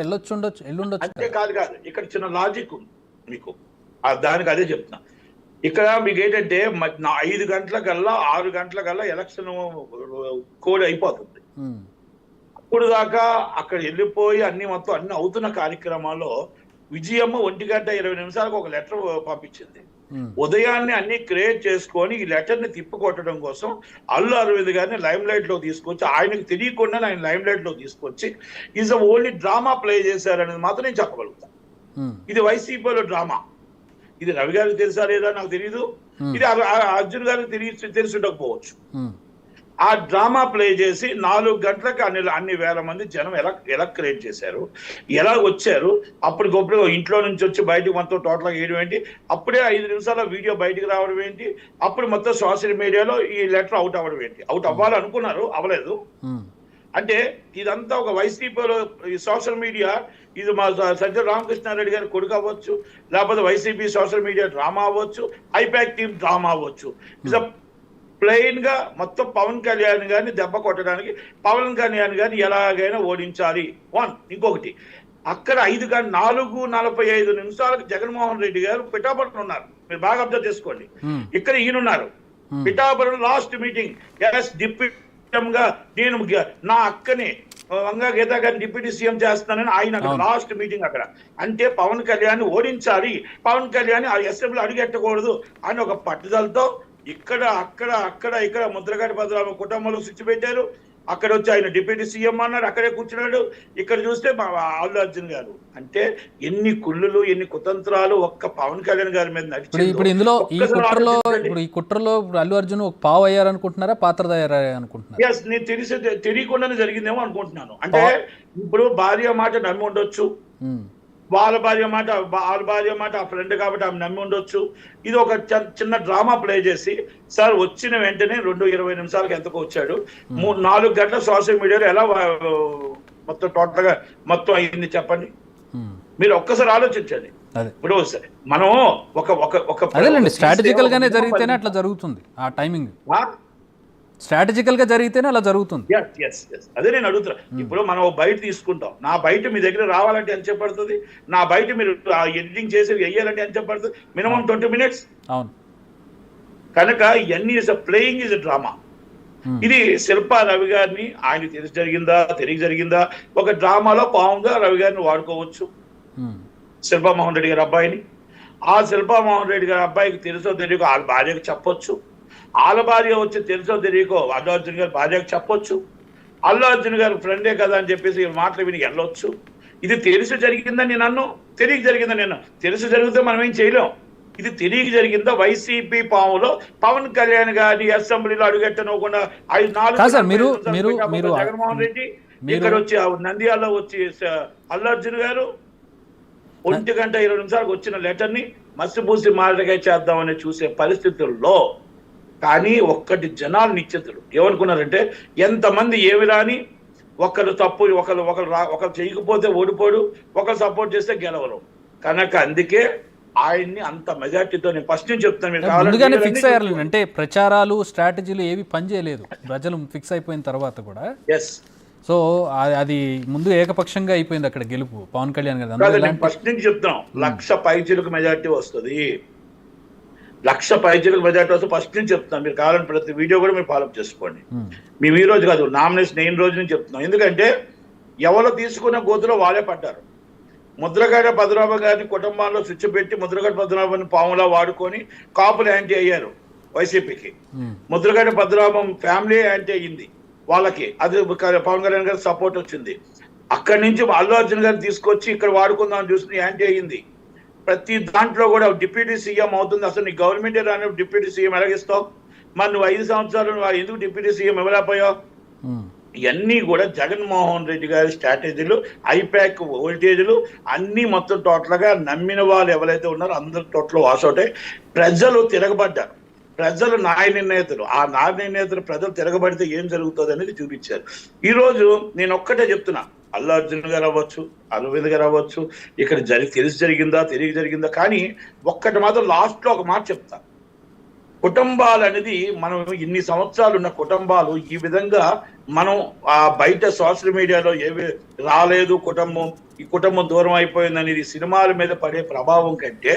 ఎల్లుండొచ్చు అంతే కాదు ఇక్కడ చిన్న లాజిక్ ఉంది మీకు, దానికి అదే చెప్తున్నా. ఇక్కడ మీకు ఏంటంటే 5 గంటలకల్లా 6 గంటలకల్లా ఎలక్షన్ కోడ్ అయిపోతుంది. అప్పుడు దాకా అక్కడ వెళ్ళిపోయి అన్ని అవుతున్న కార్యక్రమాల్లో విజయమ్మ 1:20 ఒక లెటర్ పంపించింది. ఉదయాన్నే అన్ని క్రియేట్ చేసుకొని ఈ లెటర్ ని తిప్పికొట్టడం కోసం అల్లు అరవింద్ గారిని లైమ్ లైట్ లో తీసుకొచ్చి, ఆయనకు తెలియకుండా ఆయన లైమ్ లైట్ లో తీసుకొచ్చి ఈజ్ ఓన్లీ డ్రామా ప్లే చేశారనేది మాత్రం నేను చెప్పగలుగుతాను. ఇది వైసీపీలో డ్రామా. ఇది రవి గారికి తెలుసా లేదా నాకు తెలియదు, ఇది అర్జున్ గారికి తెలిసి ఉండకపోవచ్చు. ఆ డ్రామా ప్లే చేసి 4 గంటలకు అన్ని వేల మంది జనం ఎలా క్రియేట్ చేశారు, ఎలా వచ్చారు, అప్పటికప్పుడు ఇంట్లో నుంచి వచ్చి బయటకు మొత్తం టోటల్గా వేయడం ఏంటి, అప్పుడే 5 నిమిషాల వీడియో బయటకు రావడం ఏంటి, అప్పుడు మొత్తం సోషల్ మీడియాలో ఈ లెటర్ అవుట్ అవ్వడం ఏంటి. అవుట్ అవ్వాలనుకున్నారు, అవ్వలేదు. అంటే ఇదంతా ఒక వైసీపీలో ఈ సోషల్ మీడియా, ఇది మా సజ్జల రామకృష్ణారెడ్డి గారి కొడుకు అవ్వచ్చు, లేకపోతే వైసీపీ సోషల్ మీడియా డ్రామా అవ్వచ్చు, ఐపాక్ టీమ్ డ్రామా అవ్వచ్చు. ప్లెయిన్ గా మొత్తం పవన్ కళ్యాణ్ గారిని దెబ్బ కొట్టడానికి, పవన్ కళ్యాణ్ గారిని ఎలాగైనా ఓడించాలి. ఇంకొకటి, అక్కడ 4:45 నిమిషాలకు జగన్మోహన్ రెడ్డి గారు పిఠాపురం ఉన్నారు. మీరు బాగా అబ్జర్వ్ చేసుకోండి. ఇక్కడ ఈయనున్నారు పిఠాపురం లాస్ట్ మీటింగ్. డిప్యూటీగా నేను నా అక్కని వంగా గీతా గారిని డిప్యూటీ సీఎం చేస్తానని ఆయన లాస్ట్ మీటింగ్ అక్కడ. అంటే పవన్ కళ్యాణ్ ఓడించాలి, పవన్ కళ్యాణ్ అసెంబ్లీ అడుగెట్టకూడదు అని ఒక పట్టుదలతో ఇక్కడ ముద్రగడ పద్మనాభం కుటుంబంలో స్విచ్ పెట్టారు. అక్కడ వచ్చి ఆయన డిప్యూటీ సీఎం అన్నారు, అక్కడే కూర్చున్నాడు. ఇక్కడ చూస్తే అల్లు అర్జున్ గారు. అంటే ఎన్ని కుళ్ళులు, ఎన్ని కుతంత్రాలు ఒక్క పవన్ కళ్యాణ్ గారి మీద నడిచి. ఇప్పుడు ఇందులో ఈ కుట్రలో అల్లు అర్జున్ ఒక పావు అయ్యారనుకుంటున్నారా, పాత్రధారనుకుంటున్నారా? నేను తెలియకుండానే జరిగిందేమో అనుకుంటున్నాను. అంటే ఇప్పుడు భార్య మాట నమ్మి ఉండొచ్చు, వాళ్ళ భార్య మాట ఆ ఫ్రెండ్ కాబట్టి ఆమె నమ్మి ఉండొచ్చు. ఇది ఒక చిన్న డ్రామా ప్లే చేసి, సార్ వచ్చిన వెంటనే 2:20 నిమిషాలకు ఎంతకు వచ్చాడు, 4 గంటల సోషల్ మీడియాలో ఎలా మొత్తం టోటల్ గా మొత్తం అయింది చెప్పండి. మీరు ఒక్కసారి ఆలోచించండి. ఇప్పుడు మనం ఒక స్ట్రాటజికల్ గానే జరిగితేనే అట్లా జరుగుతుంది. ఆ టైమింగ్ స్ట్రాటజికల్ గా జరిగితేనే అలా జరుగుతుంది. అదే నేను అడుగుతున్నా. ఇప్పుడు మనం బయట తీసుకుంటాం, నా బయట మీ దగ్గర రావాలంటే ఎంత చెప్పడుతుంది, నా బయట మీరు ఎడిటింగ్ చేసి వెయ్యాలంటే ఎంత చెప్పడుతుంది, మినిమం 20 మినిట్స్. అవును. కనుక ఇవన్నీ ప్లేయింగ్ ఇస్ డ్రామా. ఇది శిల్పా రవి గారిని ఆయన తెలియ జరిగిందా ఒక డ్రామాలో పావుగా రవి గారిని వాడుకోవచ్చు. శిల్పా మోహన్ రెడ్డి గారి అబ్బాయిని, ఆ శిల్పా మోహన్ రెడ్డి గారి అబ్బాయికి తెలుసో తెలియకో వాళ్ళ భార్యకు చెప్పొచ్చు. వాళ్ళ భార్య వచ్చి తెలుసో తెలియకో అల్లు అర్జున్ గారి భార్యకు చెప్పొచ్చు. అల్లు అర్జున్ గారి ఫ్రెండే కదా అని చెప్పేసి మాటలు విని వెళ్ళొచ్చు. ఇది తెలిసి జరిగిందని నేను తెలియక జరిగిందని తెలిసి జరిగితే మనం ఏం చేయలేం. ఇది తెలియక జరిగిందా వైసీపీ పాములో పవన్ కళ్యాణ్ గారి అసెంబ్లీలో అడుగెట్టనవ్వకుండా 5-4 జగన్మోహన్ రెడ్డి ఇక్కడ వచ్చి నంద్యాలలో వచ్చి అల్లు అర్జున్ గారు 1:20 వచ్చిన లెటర్ ని మసిపూసి మారడికాయ చేద్దామని చూసే పరిస్థితుల్లో, కానీ ఒక్కటి జనాలు నిశ్చితులు ఏమనుకున్నారంటే, ఎంతమంది ఏమి రాని ఒకరు తప్పు ఒకరు చేయకపోతే ఓడిపోడు, ఒకరు సపోర్ట్ చేస్తే గెలవరు. కనుక అందుకే ఆయన్ని అంత మెజార్టీతో నేను ఫస్ట్ నుంచి చెప్తాను. ఫిక్స్ అయ్యారు అంటే ప్రచారాలు స్ట్రాటజీలు ఏవి పనిచేయలేదు. ప్రజలు ఫిక్స్ అయిపోయిన తర్వాత కూడా సో అది ముందు ఏకపక్షంగా అయిపోయింది అక్కడ గెలుపు పవన్ కళ్యాణ్ గారు. ఫస్ట్ నుంచి చెప్తున్నాం 1,00,000 పైచీలకు మెజార్టీ వస్తుంది, 1,00,000 పైచీలకు మెజార్టీ వస్తుంది. ఫస్ట్ నుంచి చెప్తున్నాం. మీరు కావాలని ప్రతి వీడియో కూడా మీరు ఫాలోఅప్ చేసుకోండి. మేము ఈ రోజు కాదు, నామినేషన్ అయిన రోజు నుంచి చెప్తున్నాం. ఎందుకంటే ఎవరు తీసుకున్న గోతులో వాళ్ళే పడ్డారు. ముద్రగడ పద్మనాభం గారిని కుటుంబాల్లో స్విచ్ పెట్టి ముద్రగడ పద్మనాభాన్ని పాములా వాడుకొని కాపులు యాంటీ అయ్యారు వైసీపీకి. ముద్రగడ పద్మనాభం ఫ్యామిలీ యాంటీ అయ్యింది వాళ్ళకి, అది పవన్ కళ్యాణ్ గారికి సపోర్ట్ వచ్చింది. అక్కడి నుంచి అల్లు అర్జున్ గారిని తీసుకొచ్చి ఇక్కడ వాడుకుందాం చూసి యాంటీ అయ్యింది. ప్రతి దాంట్లో కూడా డిప్యూటీ సీఎం అవుతుంది. అసలు నీ గవర్నమెంటే రాని డిప్యూటీ సీఎం ఎలాగిస్తావు? మరి నువ్వు 5 సంవత్సరాలు ఎందుకు డిప్యూటీ సీఎం ఇవ్వలేకపోయావు? ఇవన్నీ కూడా జగన్మోహన్ రెడ్డి గారి స్ట్రాటజీలు, ఐపాక్ వోల్టేజ్లు అన్ని మొత్తం టోటల్ గా నమ్మిన వాళ్ళు ఎవరైతే ఉన్నారో అందరు టోటల్ వాసౌట్ అయ్యి ప్రజలు తిరగబడ్డారు. ప్రజలు న్యాయ నిర్ణేతలు, ఆ న్యాయ నిర్ణేతలు ప్రజలు తిరగబడితే ఏం జరుగుతుంది అనేది చూపించారు. ఈ రోజు నేను ఒక్కటే చెప్తున్నా, అల్లు అర్జున్ గారు అవ్వచ్చు, అరవింద్ గారు అవ్వచ్చు, ఇక్కడ తెలిసి జరిగిందా తెలియక జరిగిందా, కానీ ఒక్కటి మాత్రం లాస్ట్ లో ఒక మాట చెప్తా. కుటుంబాలు అనేది మనం ఇన్ని సంవత్సరాలు ఉన్న కుటుంబాలు ఈ విధంగా మనం ఆ బయట సోషల్ మీడియాలో ఏవి రాలేదు కుటుంబం, ఈ కుటుంబం దూరం అయిపోయింది అనేది సినిమాల మీద పడే ప్రభావం కంటే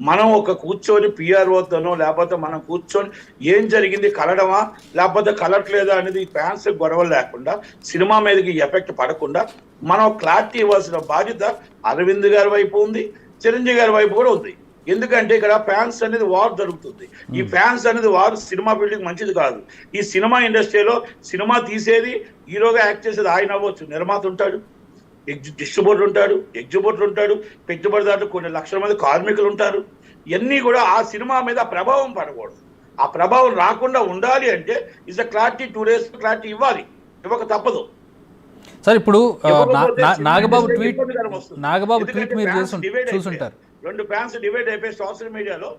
మనం ఒక కూర్చొని పిఆర్ఓతోనో లేకపోతే మనం కూర్చొని ఏం జరిగింది కలడమా లేకపోతే కలట్లేదా అనేది ఫ్యాన్స్ గొడవలు లేకుండా సినిమా మీదకి ఎఫెక్ట్ పడకుండా మనం క్లారిటీ ఇవ్వాల్సిన బాధ్యత అరవింద్ గారి వైపు ఉంది, చిరంజీవి గారి వైపు కూడా ఉంది. ఎందుకంటే ఇక్కడ ఫ్యాన్స్ అనేది వార్ జరుగుతుంది. ఈ ఫ్యాన్స్ అనేది వార్ సినిమా ఫీల్డ్కి మంచిది కాదు. ఈ సినిమా ఇండస్ట్రీలో సినిమా తీసేది హీరోగా యాక్ట్ చేసేది ఆయన అవ్వచ్చు, నిర్మాత ఉంటాడు, డిస్ట్రిబ్యూటర్ ఉంటాడు, ఎగ్జిబ్యూటర్ ఉంటాడు, పెట్టుబడిదారులు కొన్ని లక్షల మంది కార్మికులు ఉంటారు. ఇవన్నీ కూడా ఆ సినిమా మీద ప్రభావం పడకూడదు. ఆ ప్రభావం రాకుండా ఉండాలి అంటే is a clarity 2 days clarity ఇవ్వాలి, ఇవ్వక తప్పదు. సార్ ఇప్పుడు నాగబాబు ట్వీట్ మీరు చూసుంటారు, 2 ఫ్యాన్స్ డివైడ్ అయిపోయి సోషల్ మీడియాలో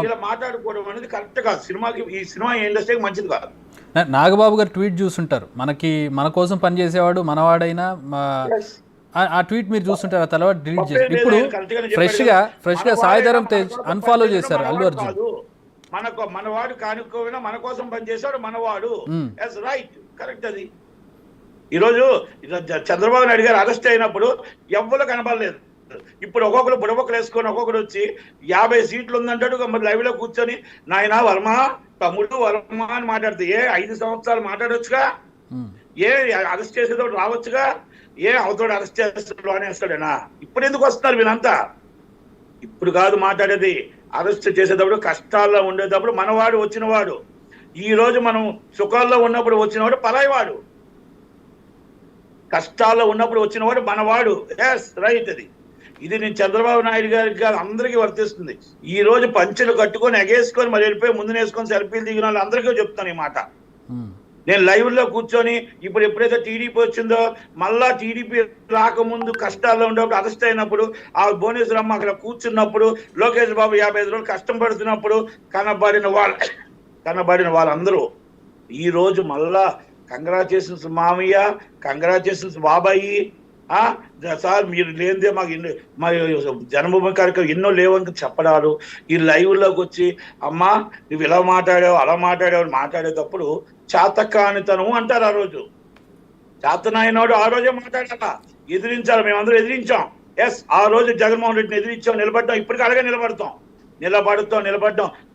ఇలా మాట్లాడుకోవడం అనేది కరెక్ట్ కాదు. సినిమాకి ఈ సినిమా ఇండస్ట్రీకి మంచిది కాదు. నాగబాబు గారు ట్వీట్ చూసుంటారు, మన కోసం పనిచేసేవాడు మనవాడైనా ఆ ట్వీట్ మీరు చూస్తుంటారు. ఆ తర్వాత డిలీట్ చేశారు. ఇప్పుడు ఫ్రెష్ గా సాయిధరం తేజ్ అన్ఫాలో చేశారు అల్లు అర్జున్. మనవాడు కానుకోయినా మన కోసం పనిచేసాడు మనవాడు, రైట్, కరెక్ట్. అది ఈరోజు చంద్రబాబు నాయుడు గారు అరెస్ట్ అయినప్పుడు ఎవ్వరు కనబడలేదు. ఇప్పుడు ఒక్కొక్కరు బుడబొక్కలు వేసుకొని ఒక్కొక్కరు వచ్చి 50 సీట్లు ఉందంటాడు, లైవ్ లో కూర్చొని నాయన వర్మ తమ్ముడు వర్మ అని మాట్లాడితే 5 సంవత్సరాలు మాట్లాడొచ్చుగా, అరెస్ట్ చేసేటప్పుడు రావచ్చుగా, అవతోడు అరెస్ట్ చేస్తాడు అనేస్తాడేనా? ఇప్పుడు ఎందుకు వస్తున్నారు వీళ్ళంతా? ఇప్పుడు కాదు మాట్లాడేది, అరెస్ట్ చేసేటప్పుడు కష్టాల్లో ఉండేటప్పుడు మనవాడు వచ్చినవాడు. ఈ రోజు మనం సుఖాల్లో ఉన్నప్పుడు వచ్చినవాడు పరాయివాడు, కష్టాల్లో ఉన్నప్పుడు వచ్చినవాడు మనవాడు. Yes, right. ఇది నేను చంద్రబాబు నాయుడు గారికి కాదు అందరికీ వర్తిస్తుంది. ఈ రోజు పంచెలు కట్టుకొని ఎగేసుకొని మరి వెళ్ళిపోయి ముందు వేసుకొని సెల్ఫీలు దిగిన వాళ్ళు అందరికీ చెప్తాను ఈ మాట. నేను లైవ్ లో కూర్చొని ఇప్పుడు ఎప్పుడైతే టీడీపీ వచ్చిందో మళ్ళా టీడీపీ రాకముందు కష్టాల్లో ఉండేప్పుడు అరెస్ట్ అయినప్పుడు ఆ భువనేశ్వరమ్మ అక్కడ కూర్చున్నప్పుడు లోకేష్ బాబు 55 రోజులు కష్టం పడుతున్నప్పుడు కనబడిన వాళ్ళందరూ ఈ రోజు మళ్ళా కంగ్రాచులేషన్స్ మామయ్య, కంగ్రాచులేషన్స్ బాబాయి, సార్ మీరు లేనిదే మా జన్మభూమి కార్యక్రమం ఎన్నో లేవని చెప్పడాలు, ఈ లైవ్ లోకి వచ్చి అమ్మా నువ్వు ఇలా మాట్లాడావు అలా మాట్లాడావు మాట్లాడేటప్పుడు చాతకానితనం అంటారు. ఆ రోజు చాతనాయనోడు ఆ రోజే మాట్లాడాలా, ఎదిరించాలి. మేమందరం ఎదిరించాం. ఎస్, ఆ రోజు జగన్మోహన్ రెడ్డిని ఎదిరించాం, నిలబడ్డాం. ఇప్పటికీ అలాగే నిలబడతాం,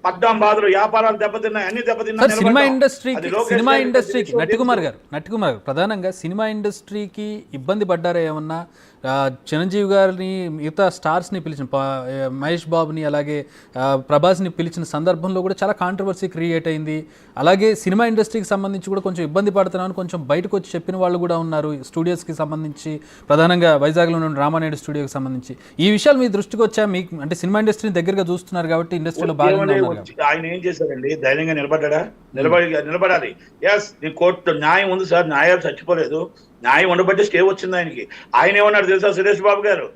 పడ్డాం బాధలు, వ్యాపారాలు దెబ్బతిన్నాయి, అన్ని దెబ్బతిన్నాయి. సినిమా ఇండస్ట్రీకి నట్టికుమార్ గారు ప్రధానంగా సినిమా ఇండస్ట్రీకి ఇబ్బంది పడ్డారా ఏమన్నా? చిరంజీవి గారిని మిగతా స్టార్స్ని పిలిచిన మహేష్ బాబుని అలాగే ప్రభాస్ని పిలిచిన సందర్భంలో కూడా చాలా కాంట్రవర్సీ క్రియేట్ అయింది. అలాగే సినిమా ఇండస్ట్రీకి సంబంధించి కూడా కొంచెం ఇబ్బంది పడుతున్నామని కొంచెం బయటకు వచ్చి చెప్పిన వాళ్ళు కూడా ఉన్నారు. స్టూడియోస్కి సంబంధించి ప్రధానంగా వైజాగ్లో ఉన్న రామానాయుడు స్టూడియోకి సంబంధించి ఈ విషయాలు మీ దృష్టికి వచ్చా? మీకు అంటే సినిమా ఇండస్ట్రీని దగ్గరగా చూస్తున్నారు కాబట్టి ఇండస్ట్రీలో బాగా ఆయన ఏం చేశారండి? ధైర్యంగా నిలబడాలి. ఎస్, నీ కోర్టు న్యాయం ఉంది సార్, న్యాయాలు చచ్చిపోలేదు, న్యాయం ఉండబట్టి స్టే వచ్చింది ఆయనకి. ఆయన ఏమన్నాడు తెలుసా సురేష్ బాబు గారు?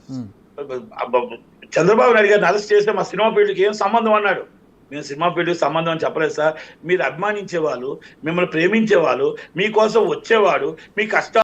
చంద్రబాబు నాయుడు గారిని అరెస్ట్ చేస్తే మా సినిమా ఫీల్డ్కి ఏం సంబంధం అన్నాడు. మేము సినిమా ఫీల్డ్కి సంబంధం అని చెప్పలేదు సార్. మీరు అభిమానించేవాళ్ళు, మిమ్మల్ని ప్రేమించేవాళ్ళు, మీకోసం వచ్చేవాడు, మీ కష్టాలు